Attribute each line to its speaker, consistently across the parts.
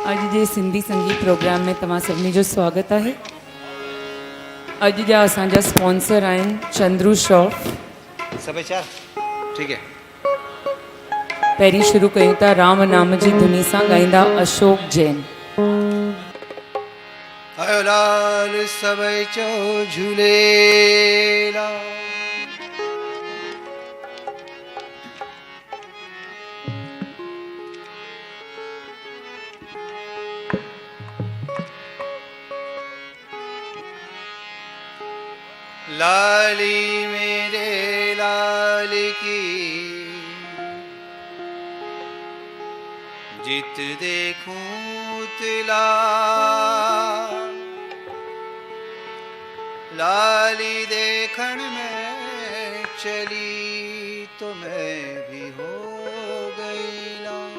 Speaker 1: अज जे सिंधी संगीत प्रोग्राम में तमाम सभी जो स्वागत है। अज जा असांजा स्पॉन्सर आहिनि चंद्रू शॉप।
Speaker 2: सभई चार ठीक है।
Speaker 1: पहिरीं शुरू कयूं था राम नाम जी धुनी सां ॻाईंदा अशोक जैन।
Speaker 2: आयो लाल सभई चो झूलेलाल। लाली मेरे लाल की जित देखूं तिला, लाली देखण में चली तो मैं भी हो गई लाल।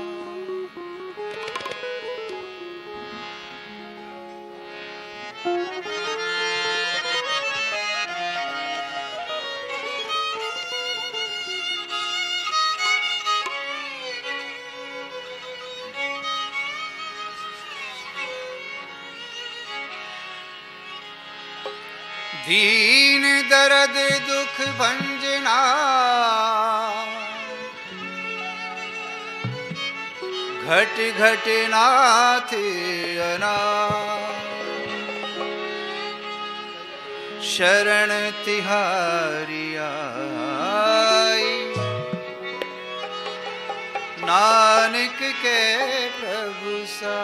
Speaker 2: दीन दर्द दुख भंजना घट घट नाथ अना, शरण तिहारी आई नानक के प्रभु सा।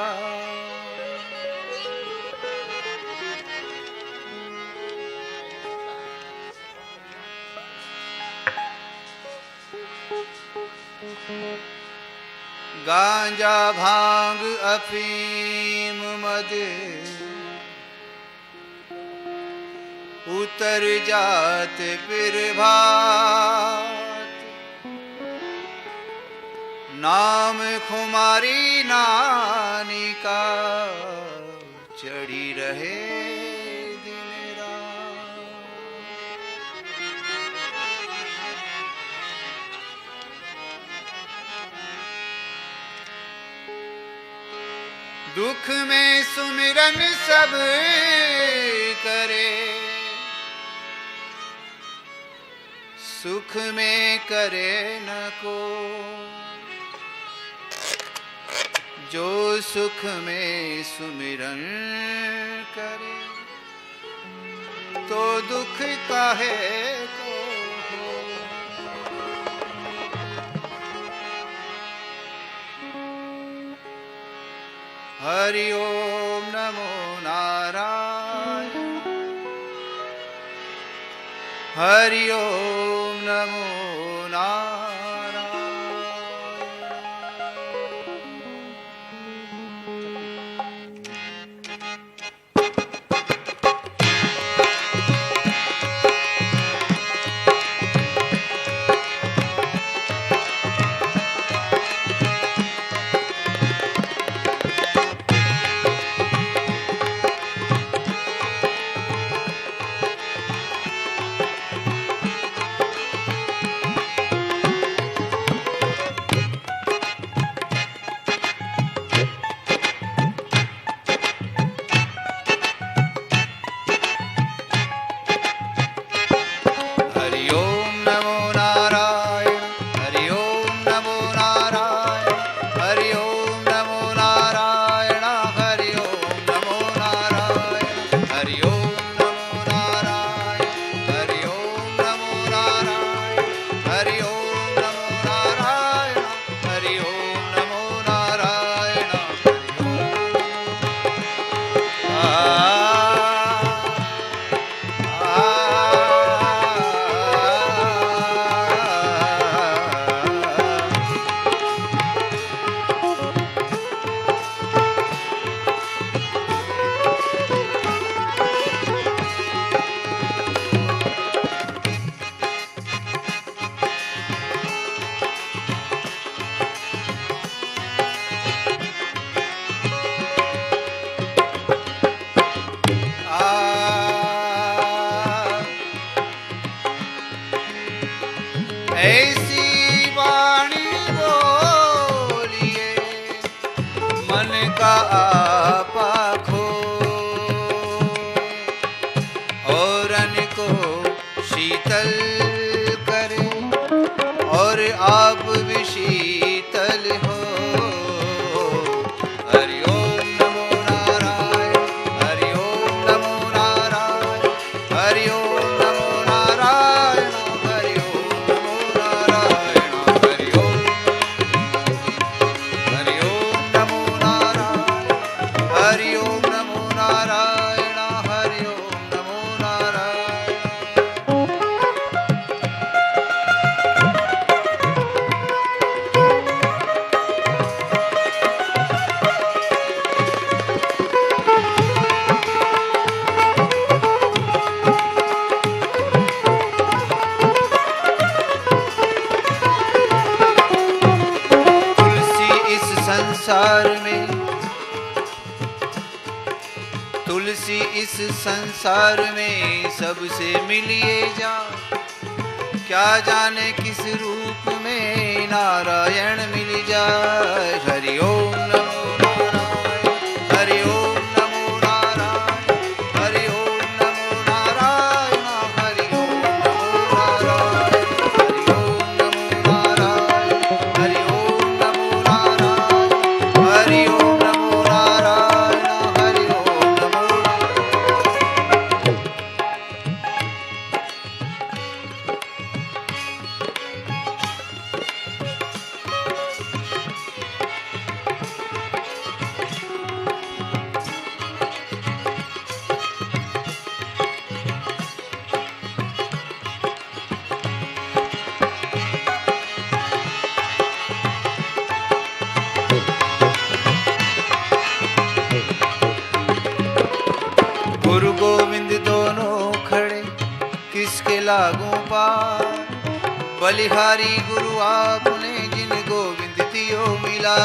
Speaker 2: गांजा भांग अफीम मद उतर जात फिर भात, नाम खुमारी नानी का चढ़ी रहे दिन रात। दुख में सुमिरन सब करे, सुख में करे न को। जो सुख में सुमिरन करे तो दुख काहे को हो। हरि ओम नमो नारायण, हरि ओम नमो नारायण। पाखो और को शीतल करे और आप भी शीतल हो। हरि ओम नमो नारायण, हरि ओम नमो नारायण, हरि ओम नमो नारायण, हरि ओम नमो नारायण, हरि ओम नमो नारायण, हरि ओम नमो नारायण, हरि ओम नमो नारायण। तुलसी इस संसार में सबसे मिलिए जा, क्या जाने किस रूप में नारायण मिल जाए। हरि ओम नमो नारायण, हरि ओम नमो नारायण, हरि ओम नमो नारायण, हरि ओम नमो नारायण, हरि ओम नमो नारायण, हरि ओम नमो नारायण, हरि ओम नमो नारायण, हरि ओम नमो गुरु गोविंद दोनों खड़े किसके लागू पार, बलिहारी गुरु आपने जिन गोविंद दियो मिला।